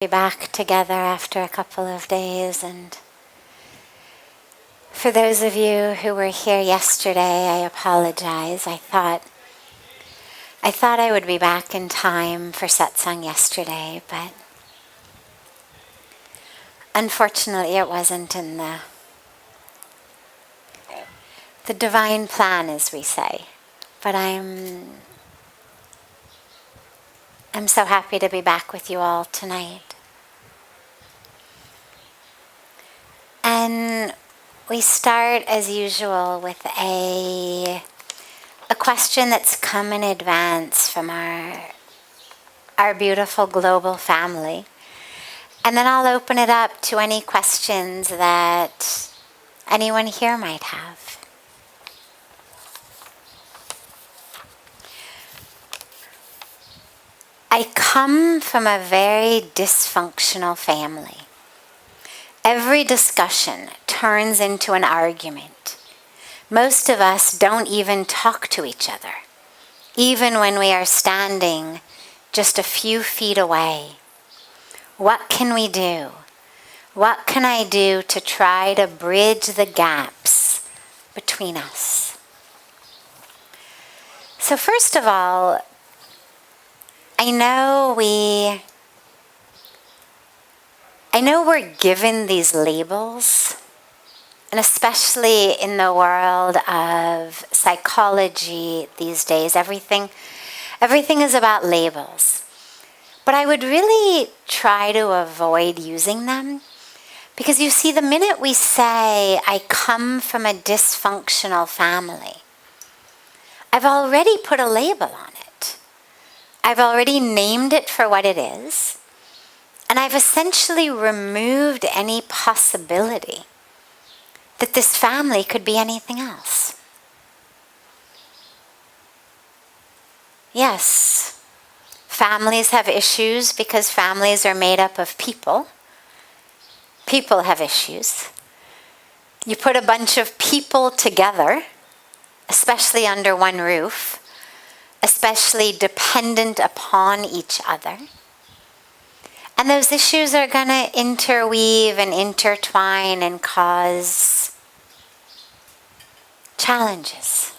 Be back together after a couple of days, and for those of you who were here yesterday, I apologize. I thought I would be back in time for Satsang yesterday, but unfortunately it wasn't in the divine plan, as we say. But I'm so happy to be back with you all tonight. And we start, as usual, with a question that's come in advance from our beautiful global family. And then I'll open it up to any questions that anyone here might have. I come from a very dysfunctional family. Every discussion turns into an argument. Most of us don't even talk to each other, even when we are standing just a few feet away. What can we do? What can I do to try to bridge the gaps between us? So first of all, I know we're given these labels, and especially in the world of psychology these days, everything is about labels. But I would really try to avoid using them, because you see, the minute we say, I come from a dysfunctional family, I've already put a label on it. I've already named it for what it is. And I've essentially removed any possibility that this family could be anything else. Yes, families have issues because families are made up of people. People have issues. You put a bunch of people together, especially under one roof, especially dependent upon each other. And those issues are going to interweave and intertwine and cause challenges.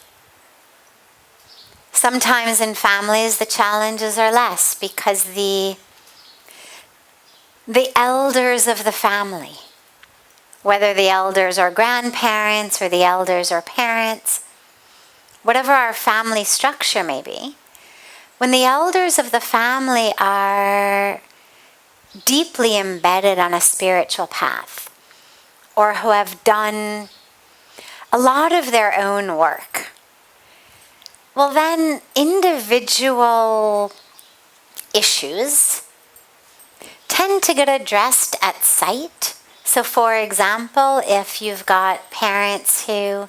Sometimes in families the challenges are less because the elders of the family, whether the elders are grandparents or the elders are parents, whatever our family structure may be, when the elders of the family are deeply embedded on a spiritual path, or who have done a lot of their own work, well then individual issues tend to get addressed at sight. So for example, if you've got parents who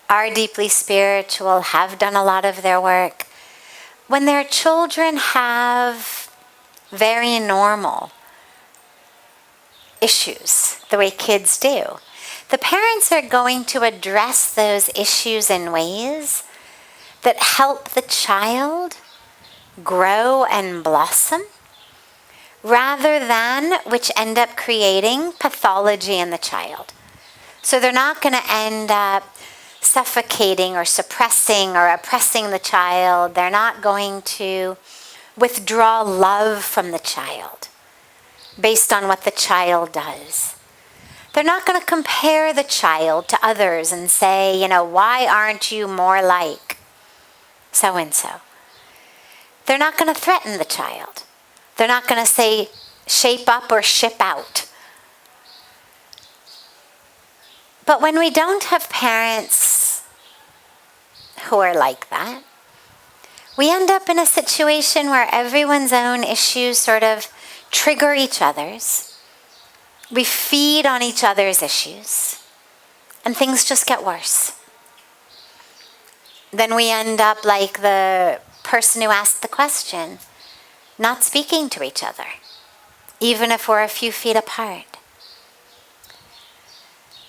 are deeply spiritual, have done a lot of their work, when their children have very normal issues, the way kids do, the parents are going to address those issues in ways that help the child grow and blossom, rather than which end up creating pathology in the child. So they're not going to end up suffocating or suppressing or oppressing the child. They're not going to withdraw love from the child based on what the child does. They're not going to compare the child to others and say, why aren't you more like so-and-so? They're not going to threaten the child. They're not going to say, shape up or ship out. But when we don't have parents who are like that, we end up in a situation where everyone's own issues sort of trigger each other's. We feed on each other's issues, and things just get worse. Then we end up like the person who asked the question, not speaking to each other, even if we're a few feet apart.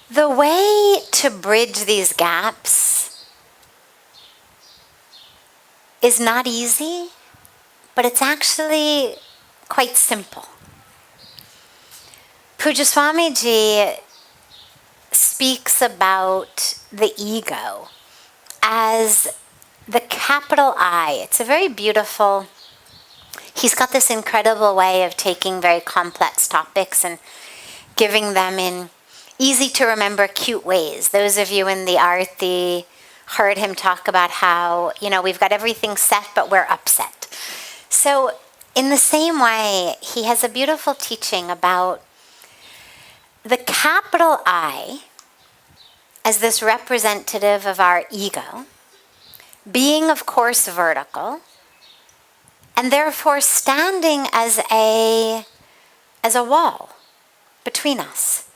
The way to bridge these gaps is not easy, but it's actually quite simple. Pujya Swamiji speaks about the ego as the capital I. It's a very beautiful, he's got this incredible way of taking very complex topics and giving them in easy to remember, cute ways. Those of you in the Arti heard him talk about how, we've got everything set, but we're upset. So in the same way, he has a beautiful teaching about the capital I as this representative of our ego, being, of course, vertical, and therefore standing as a wall between us.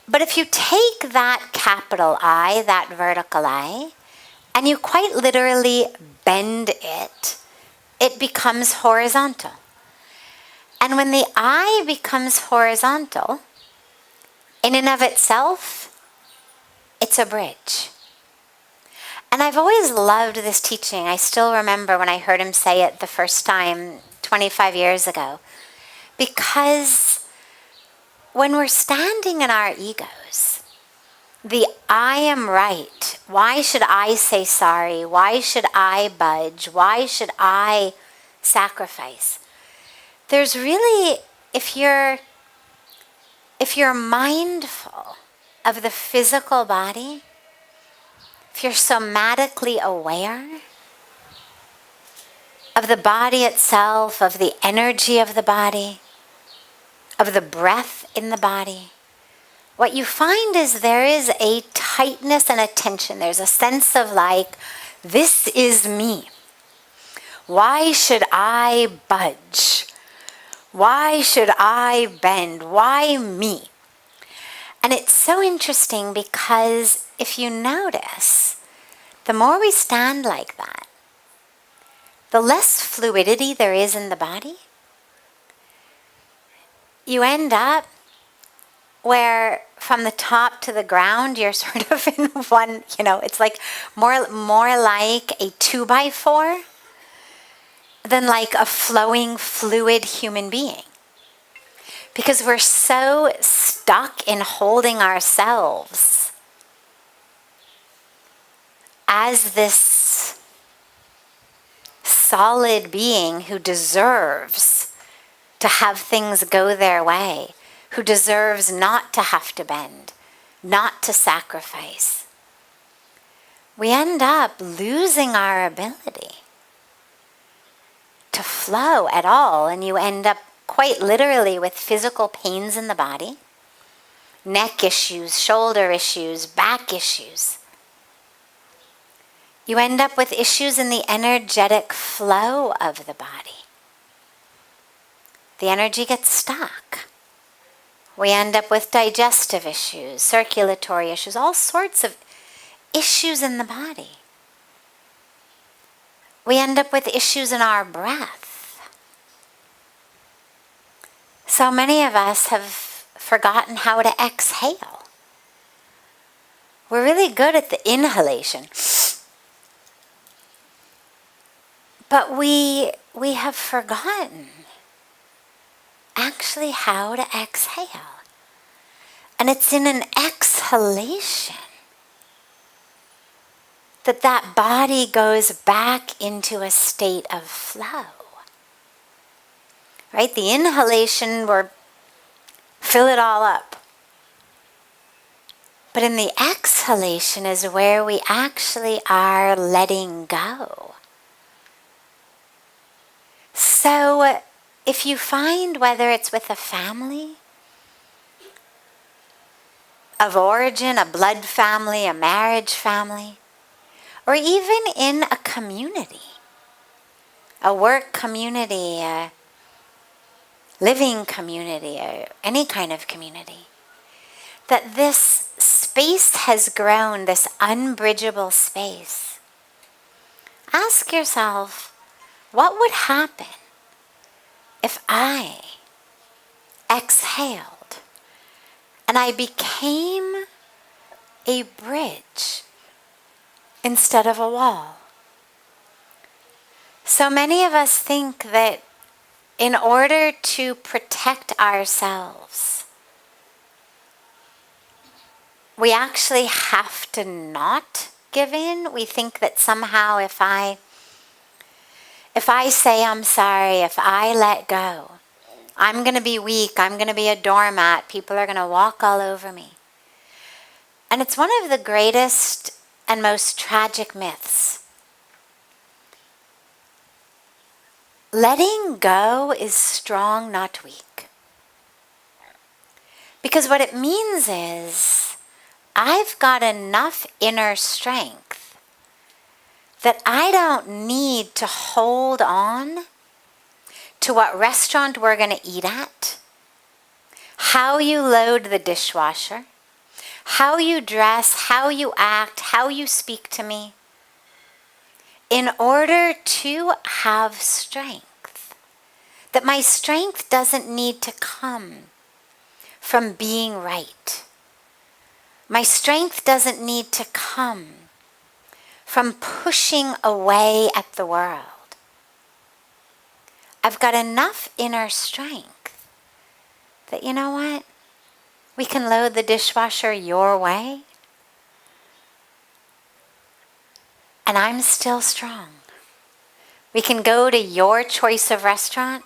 But if you take that capital I, that vertical I, and you quite literally bend it, it becomes horizontal. And when the I becomes horizontal, in and of itself, it's a bridge. And I've always loved this teaching. I still remember when I heard him say it the first time 25 years ago. Because when we're standing in our egos, the I am right. Why should I say sorry? Why should I budge? Why should I sacrifice? There's really, if you're mindful of the physical body, if you're somatically aware of the body itself, of the energy of the body, of the breath in the body, what you find is there is a tightness and a tension. There's a sense of like, this is me. Why should I budge? Why should I bend? Why me? And it's so interesting because if you notice, the more we stand like that, the less fluidity there is in the body. You end up where from the top to the ground, you're sort of in one, it's like more like a 2x4 than like a flowing, fluid human being. Because we're so stuck in holding ourselves as this solid being who deserves to have things go their way, who deserves not to have to bend, not to sacrifice. We end up losing our ability to flow at all, and you end up quite literally with physical pains in the body, neck issues, shoulder issues, back issues. You end up with issues in the energetic flow of the body. The energy gets stuck. We end up with digestive issues, circulatory issues, all sorts of issues in the body. We end up with issues in our breath. So many of us have forgotten how to exhale. We're really good at the inhalation. But we have forgotten actually how to exhale. And it's in an exhalation that body goes back into a state of flow. Right? The inhalation, we're fill it all up. But in the exhalation is where we actually are letting go. So if you find, whether it's with a family of origin, a blood family, a marriage family, or even in a community, a work community, a living community, or any kind of community, that this space has grown, this unbridgeable space. Ask yourself, what would happen if I exhaled and I became a bridge instead of a wall? So many of us think that in order to protect ourselves, we actually have to not give in. We think that somehow if I say I'm sorry, if I let go, I'm going to be weak, I'm going to be a doormat, people are going to walk all over me. And it's one of the greatest and most tragic myths. Letting go is strong, not weak. Because what it means is, I've got enough inner strength that I don't need to hold on to what restaurant we're going to eat at, how you load the dishwasher, how you dress, how you act, how you speak to me, in order to have strength. That my strength doesn't need to come from being right. My strength doesn't need to come from pushing away at the world. I've got enough inner strength that, you know what? We can load the dishwasher your way, and I'm still strong. We can go to your choice of restaurant,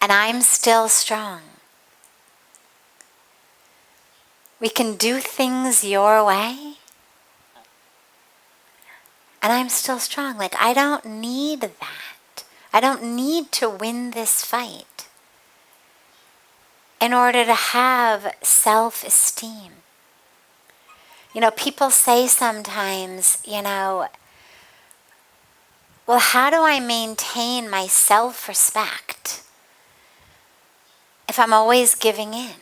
and I'm still strong. We can do things your way, and I'm still strong. Like, I don't need that. I don't need to win this fight in order to have self-esteem. You know, people say sometimes, well, how do I maintain my self-respect if I'm always giving in?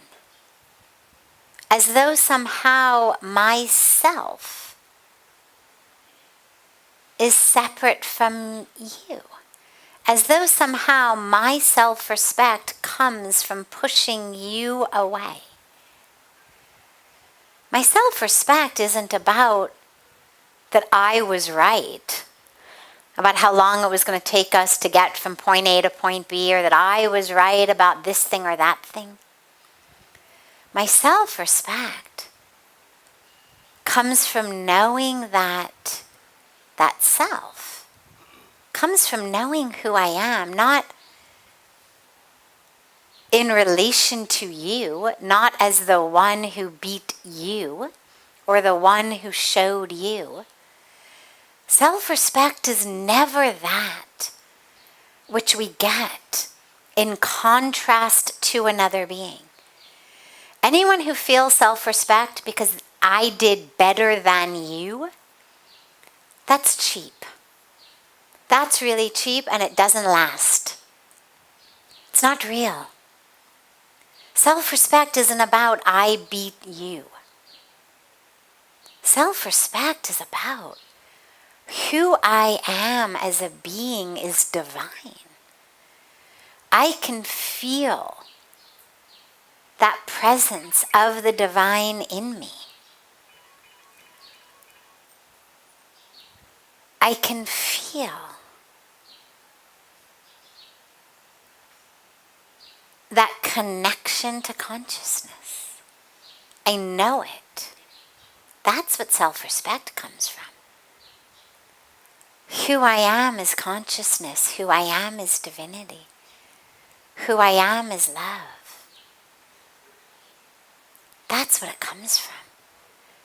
As though somehow myself is separate from you. As though somehow my self-respect comes from pushing you away. My self-respect isn't about that I was right, about how long it was going to take us to get from point A to point B, or that I was right about this thing or that thing. My self-respect comes from knowing that self. Comes from knowing who I am, not in relation to you, not as the one who beat you or the one who showed you. Self-respect is never that which we get in contrast to another being. Anyone who feels self-respect because I did better than you, that's cheap. That's really cheap, and it doesn't last. It's not real. Self-respect isn't about I beat you. Self-respect is about who I am as a being is divine. I can feel that presence of the divine in me. I can feel that connection to consciousness. I know it. That's what self-respect comes from. Who I am is consciousness. Who I am is divinity. Who I am is love. That's what it comes from.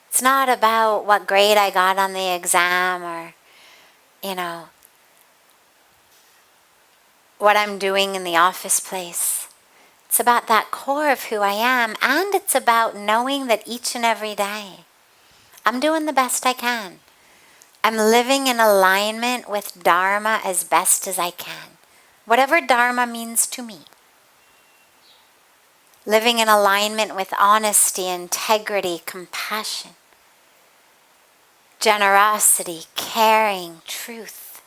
It's not about what grade I got on the exam or, what I'm doing in the office place. It's about that core of who I am, and it's about knowing that each and every day I'm doing the best I can. I'm living in alignment with dharma as best as I can. Whatever dharma means to me. Living in alignment with honesty, integrity, compassion, generosity, caring, truth.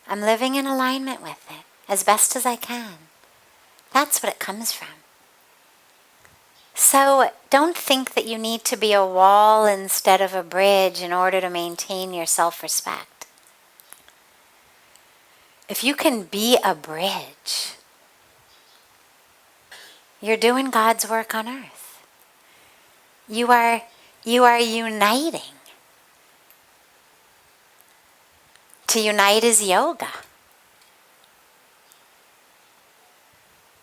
I'm living in alignment with it as best as I can. That's what it comes from. So don't think that you need to be a wall instead of a bridge in order to maintain your self-respect. if you can be a bridge, you're doing God's work on earth. You are uniting. To unite is yoga.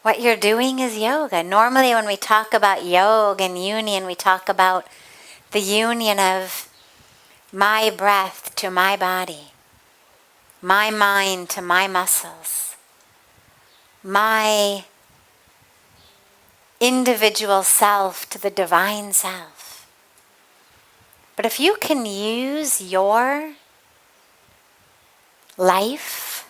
What you're doing is yoga. Normally when we talk about yoga and union, we talk about the union of my breath to my body, my mind to my muscles, my individual self to the divine self. But if you can use your life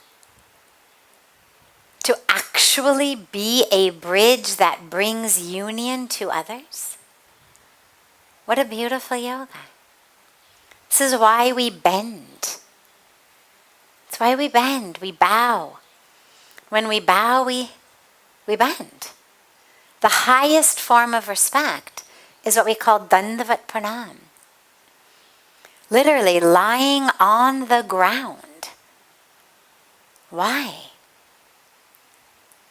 to actually be a bridge that brings union to others, what a beautiful yoga. This is why we bend. It's why we bend, we bow. When we bow, we bend. The highest form of respect is what we call Dandavat Pranam. Literally lying on the ground. Why?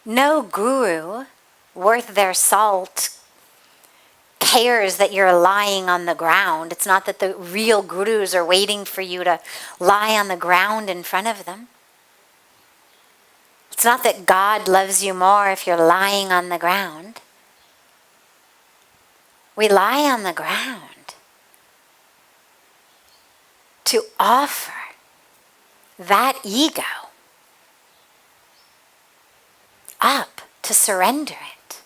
No guru worth their salt cares that you're lying on the ground. It's not that the real gurus are waiting for you to lie on the ground in front of them. It's not that God loves you more if you're lying on the ground. We lie on the ground to offer that ego up, to surrender it,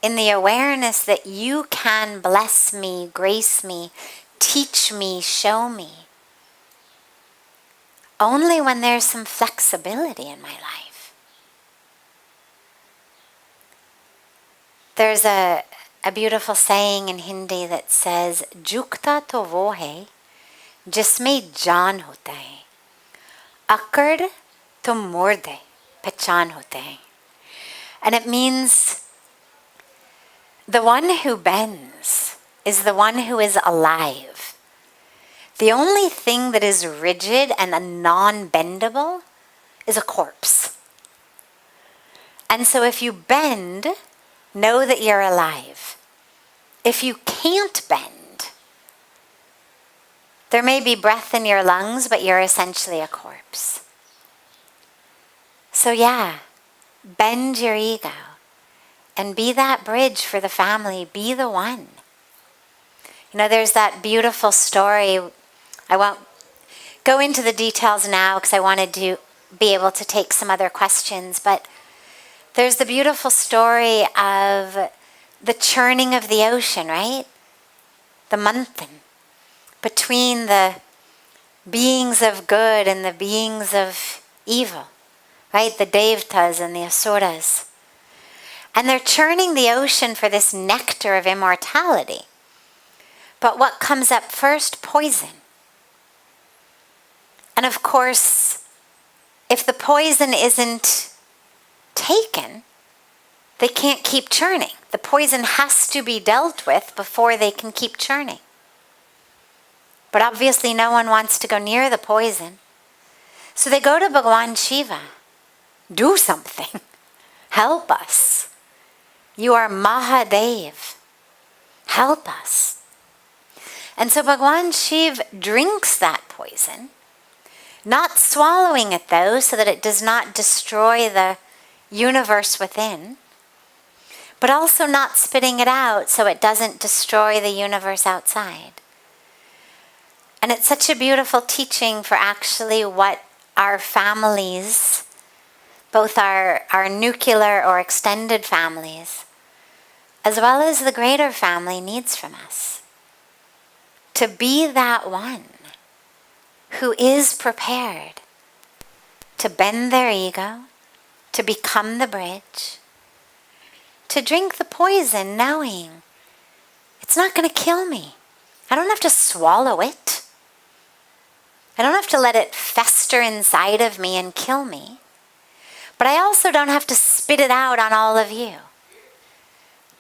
in the awareness that you can bless me, grace me, teach me, show me. Only when there's some flexibility in my life. There's a beautiful saying in Hindi that says, Jukta to wo hai, jisme jaan hote hai. Akkad to murde, pehchan hote hai. And it means the one who bends is the one who is alive. The only thing that is rigid and non-bendable is a corpse. And so if you bend, know that you're alive. If you can't bend, there may be breath in your lungs, but you're essentially a corpse. So yeah, bend your ego and be that bridge for the family. Be the one. You know, there's that beautiful story. I won't go into the details now because I wanted to be able to take some other questions, but there's the beautiful story of the churning of the ocean, right? The manthan between the beings of good and the beings of evil. Right, the Devtas and the Asuras. And they're churning the ocean for this nectar of immortality. But what comes up first? Poison. And of course, if the poison isn't taken, they can't keep churning. The poison has to be dealt with before they can keep churning. But obviously no one wants to go near the poison. So they go to Bhagawan Shiva. Do something. Help us. You are Mahadev. Help us. And so Bhagawan Shiv drinks that poison, not swallowing it though, so that it does not destroy the universe within, but also not spitting it out so it doesn't destroy the universe outside. And it's such a beautiful teaching for actually what our families, both our nuclear or extended families, as well as the greater family, needs from us. To be that one who is prepared to bend their ego, to become the bridge, to drink the poison knowing it's not going to kill me. I don't have to swallow it. I don't have to let it fester inside of me and kill me. But I also don't have to spit it out on all of you.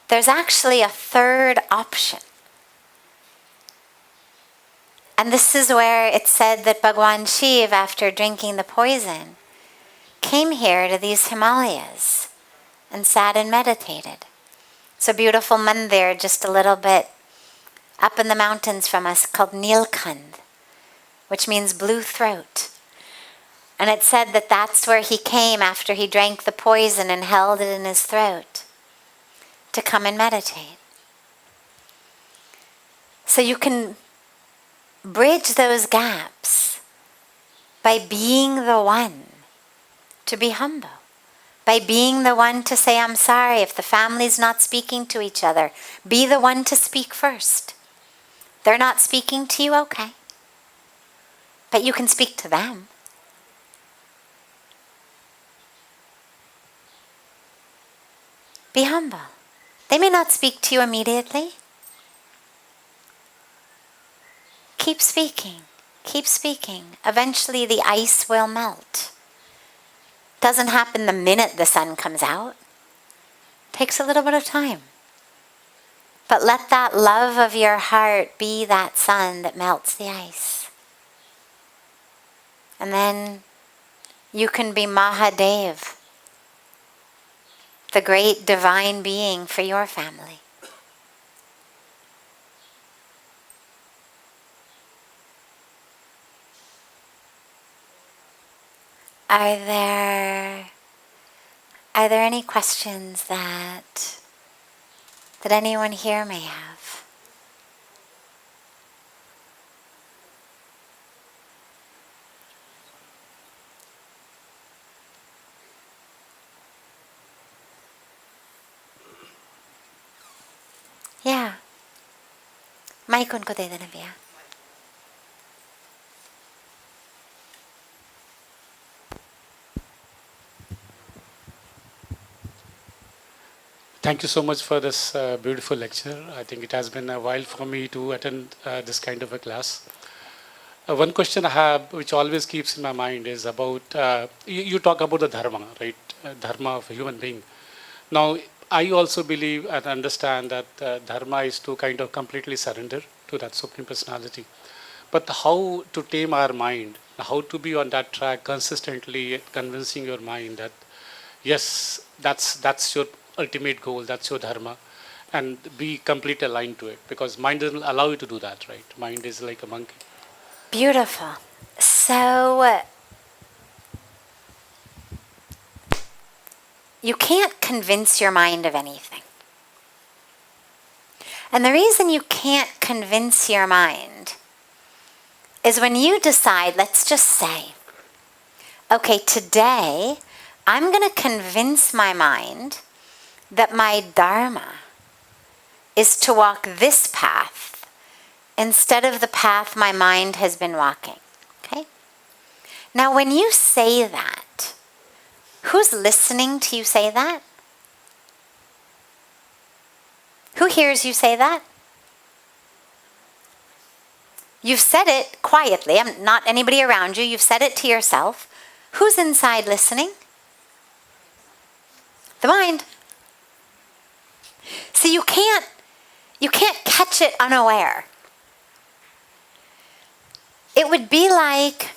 There's actually a third option. And this is where it said that Bhagawan Shiv, after drinking the poison, came here to these Himalayas and sat and meditated. It's a beautiful mandir just a little bit up in the mountains from us called Nilkand, which means blue throat. And it said that that's where he came after he drank the poison and held it in his throat to come and meditate. So you can bridge those gaps by being the one to be humble, by being the one to say, I'm sorry if the family's not speaking to each other. Be the one to speak first. They're not speaking to you, okay. But you can speak to them. Be humble. They may not speak to you immediately. Keep speaking. Keep speaking. Eventually the ice will melt. Doesn't happen the minute the sun comes out. Takes a little bit of time. But let that love of your heart be that sun that melts the ice. And then you can be Mahadev, the great divine being for your family. Are there any questions that anyone here may have? Yeah. Mike उनको दे देना भैया. Thank you so much for this beautiful lecture. I think it has been a while for me to attend this kind of a class. One question I have, which always keeps in my mind, is about, you talk about the dharma, right? Dharma of a human being. Now, I also believe and understand that dharma is to kind of completely surrender to that Supreme Personality. But how to tame our mind, how to be on that track consistently, convincing your mind that, yes, that's your ultimate goal, that's your dharma, and be completely aligned to it, because mind doesn't allow you to do that, right? Mind is like a monkey. Beautiful. So you can't convince your mind of anything. And the reason you can't convince your mind is when you decide, let's just say, okay, today I'm going to convince my mind that my dharma is to walk this path instead of the path my mind has been walking. Okay? Now, when you say that, who's listening to you say that? Who hears you say that? You've said it quietly. I'm not anybody around you. You've said it to yourself. Who's inside listening? The mind. So you can't catch it unaware. It would be like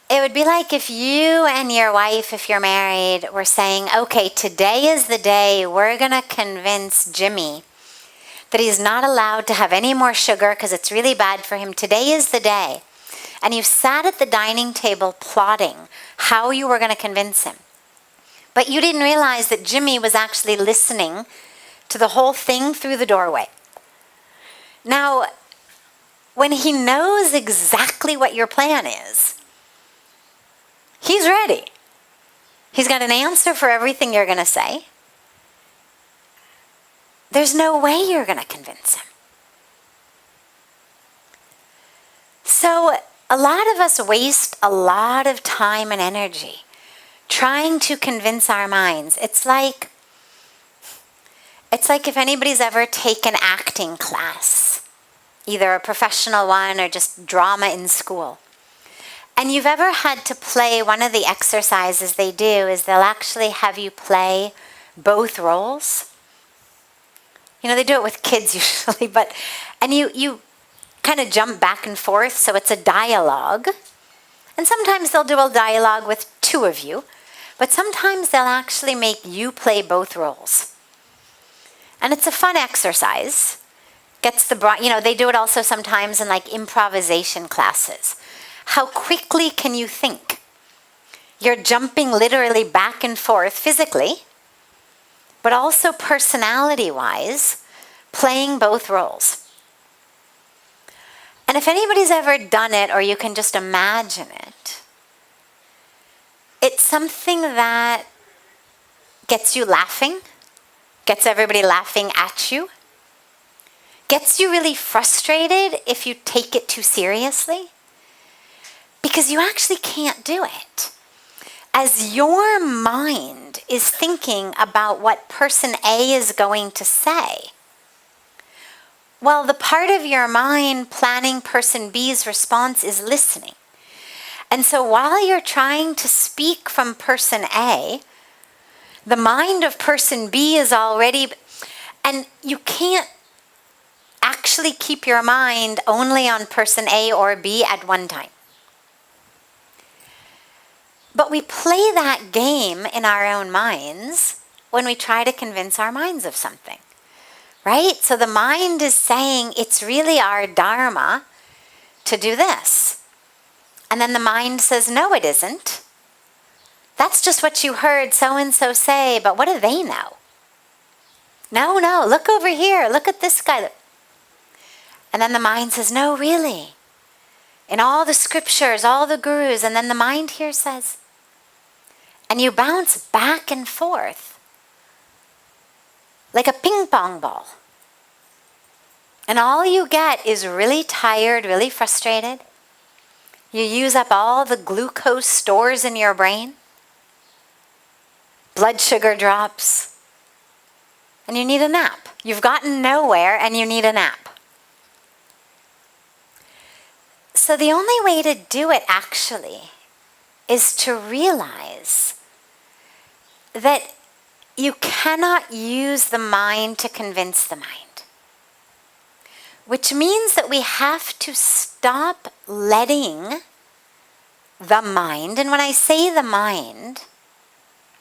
if you and your wife, if you're married, were saying, okay, today is the day we're going to convince Jimmy that he's not allowed to have any more sugar because it's really bad for him. Today is the day. And you sat at the dining table plotting how you were going to convince him. But you didn't realize that Jimmy was actually listening to the whole thing through the doorway. Now, when he knows exactly what your plan is, he's ready. He's got an answer for everything you're going to say. There's no way you're going to convince him. So a lot of us waste a lot of time and energy trying to convince our minds. It's like if anybody's ever taken acting class, either a professional one or just drama in school. And you've ever had to play, one of the exercises they do is they'll actually have you play both roles. You know, they do it with kids usually, and you kind of jump back and forth, so it's a dialogue. And sometimes they'll do a dialogue with two of you, but sometimes they'll actually make you play both roles. And it's a fun exercise. They do it also sometimes in like improvisation classes. How quickly can you think? You're jumping literally back and forth physically, but also personality-wise, playing both roles. And if anybody's ever done it, or you can just imagine it, it's something that gets you laughing, gets everybody laughing at you, gets you really frustrated if you take it too seriously, because you actually can't do it. As your mind is thinking about what person A is going to say, well, the part of your mind planning person B's response is listening. And so while you're trying to speak from person A, the mind of person B is already, and you can't actually keep your mind only on person A or B at one time. But we play that game in our own minds when we try to convince our minds of something, right? So the mind is saying it's really our dharma to do this. And then the mind says, no, it isn't. That's just what you heard so-and-so say, but what do they know? No, look over here. Look at this guy. And then the mind says, no, really. In all the scriptures, all the gurus, and then the mind here says, and you bounce back and forth like a ping pong ball. And all you get is really tired, really frustrated. You use up all the glucose stores in your brain. Blood sugar drops. And you need a nap. You've gotten nowhere and you need a nap. So the only way to do it actually is to realize that you cannot use the mind to convince the mind. Which means that we have to stop letting the mind, and when I say the mind,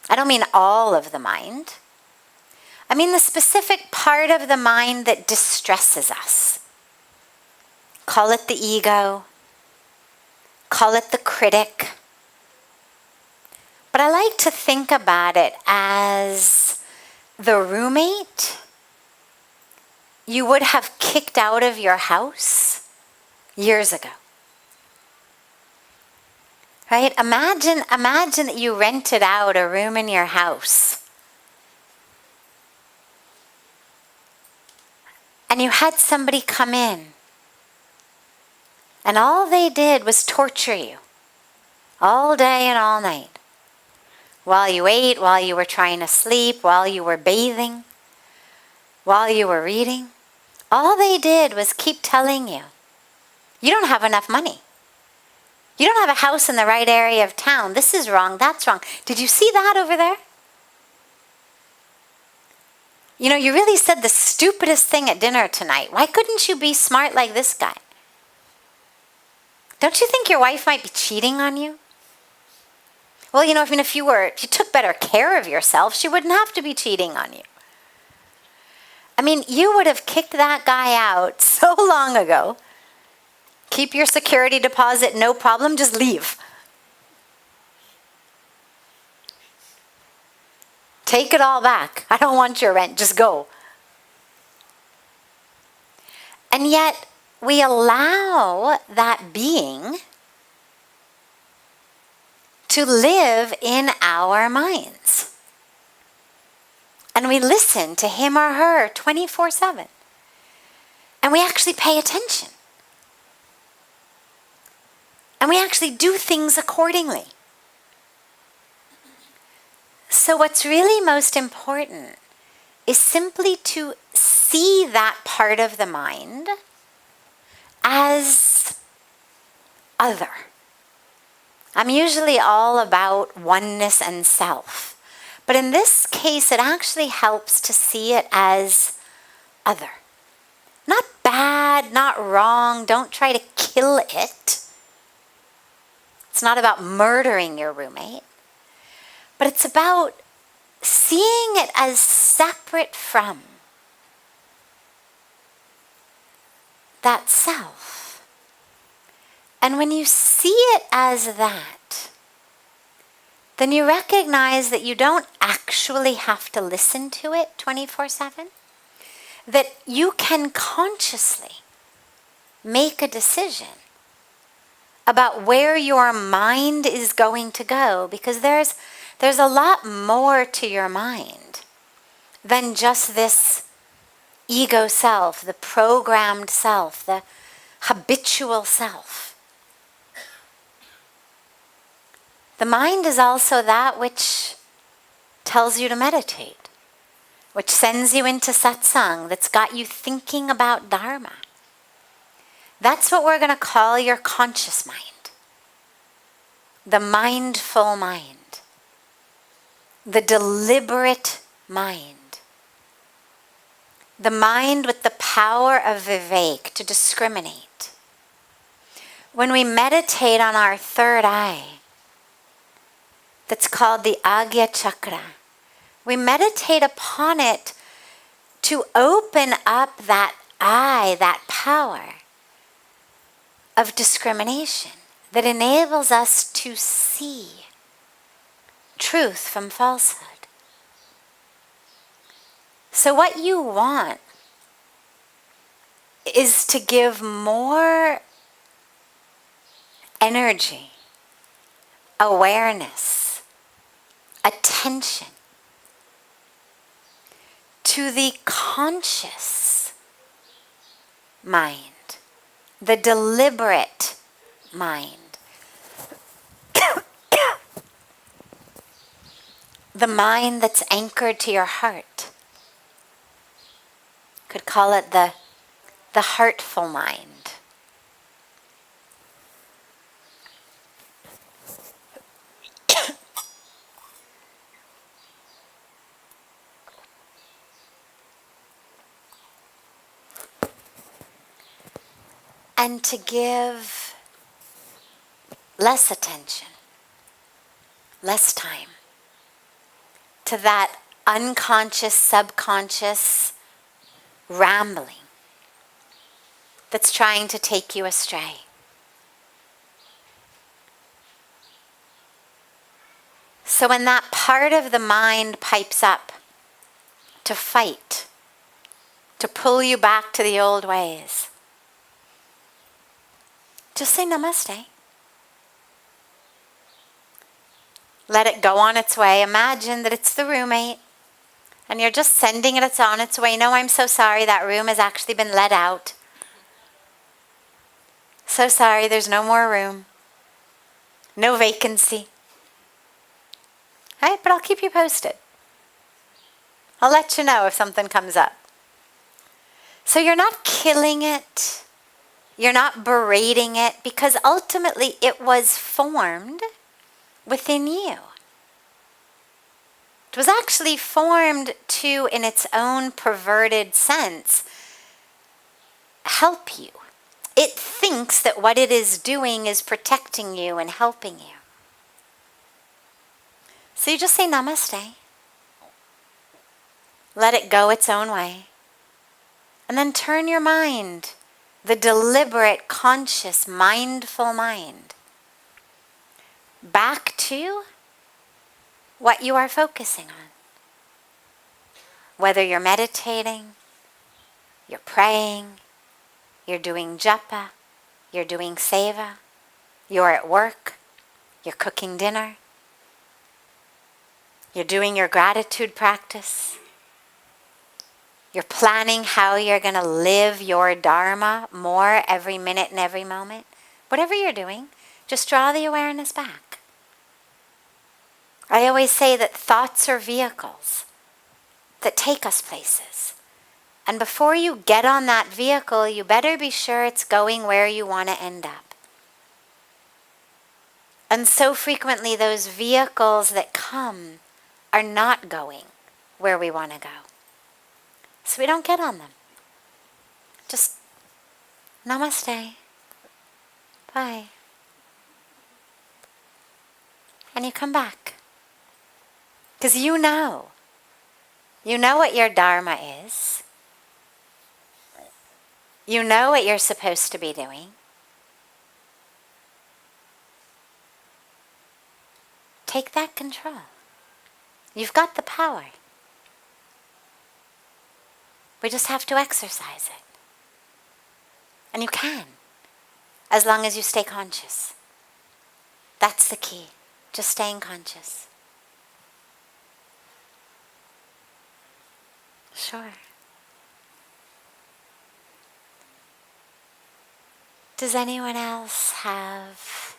I don't mean all of the mind. I mean the specific part of the mind that distresses us. Call it the ego, call it the critic. But I like to think about it as the roommate you would have kicked out of your house years ago. Right? Imagine that you rented out a room in your house. And you had somebody come in. And all they did was torture you. All day and all night. While you ate, while you were trying to sleep, while you were bathing, while you were reading. All they did was keep telling you, you don't have enough money. You don't have a house in the right area of town. This is wrong, that's wrong. Did you see that over there? You know, you really said the stupidest thing at dinner tonight. Why couldn't you be smart like this guy? Don't you think your wife might be cheating on you? Well, you know, if you took better care of yourself, she wouldn't have to be cheating on you. I mean, you would have kicked that guy out so long ago. Keep your security deposit, no problem, just leave. Take it all back. I don't want your rent, just go. And yet, we allow that being to live in our minds. And we listen to him or her 24/7. And we actually pay attention. And we actually do things accordingly. So what's really most important is simply to see that part of the mind as other. I'm usually all about oneness and self. But in this case, it actually helps to see it as other. Not bad, not wrong. Don't try to kill it. It's not about murdering your roommate, but it's about seeing it as separate from that self. And when you see it as that, then you recognize that you don't actually have to listen to it 24/7, that you can consciously make a decision about where your mind is going to go, because there's a lot more to your mind than just this ego self, the programmed self, the habitual self. The mind is also that which tells you to meditate, which sends you into satsang, that's got you thinking about dharma. That's what we're going to call your conscious mind, the mindful mind, the deliberate mind, the mind with the power of vivek to discriminate. When we meditate on our third eye, that's called the Agya Chakra, we meditate upon it to open up that eye, that power of discrimination that enables us to see truth from falsehood. So what you want is to give more energy, awareness, attention to the conscious mind, the deliberate mind, the mind that's anchored to your heart. Could call it the heartful mind. And to give less attention, less time to that unconscious, subconscious rambling that's trying to take you astray. So when that part of the mind pipes up to fight, to pull you back to the old ways, just say namaste. Let it go on its way. Imagine that it's the roommate and you're just sending it on its way. No, I'm so sorry, that room has actually been let out. So sorry, there's no more room. No vacancy. Right? But I'll keep you posted. I'll let you know if something comes up. So you're not killing it. You're not berating it, because ultimately it was formed within you. It was actually formed to, in its own perverted sense, help you. It thinks that what it is doing is protecting you and helping you. So you just say namaste. Let it go its own way. And then turn your mind, the deliberate, conscious, mindful mind, back to what you are focusing on. Whether you're meditating, you're praying, you're doing japa, you're doing seva, you're at work, you're cooking dinner, you're doing your gratitude practice, you're planning how you're going to live your dharma more every minute and every moment. Whatever you're doing, just draw the awareness back. I always say that thoughts are vehicles that take us places. And before you get on that vehicle, you better be sure it's going where you want to end up. And so frequently those vehicles that come are not going where we want to go. So we don't get on them. Just namaste. Bye. and you come back. Because you know what your dharma is. You know what you're supposed to be doing. Take that control. You've got the power. We just have to exercise it. And you can, as long as you stay conscious. That's the key, just staying conscious. Sure. Does anyone else have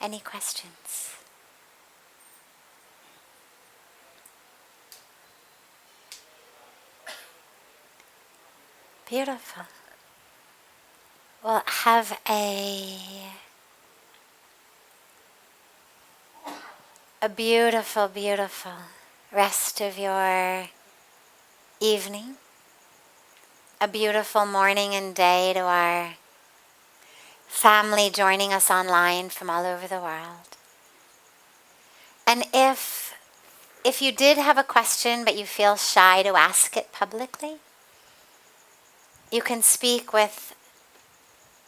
any questions? Beautiful. Well, have a beautiful, beautiful rest of your evening. A beautiful morning and day to our family joining us online from all over the world. And if you did have a question but you feel shy to ask it publicly, you can speak with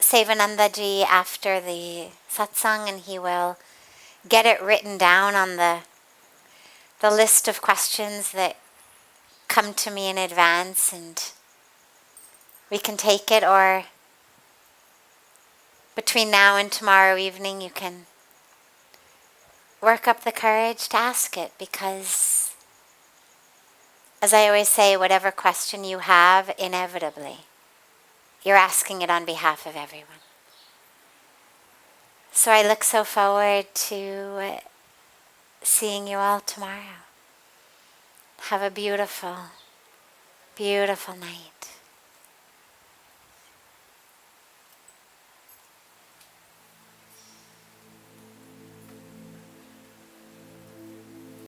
Sevanandaji after the satsang, and he will get it written down on the list of questions that come to me in advance, and we can take it, or between now and tomorrow evening you can work up the courage to ask it, because as I always say, whatever question you have, inevitably you're asking it on behalf of everyone. So I look so forward to seeing you all tomorrow. Have a beautiful, beautiful night.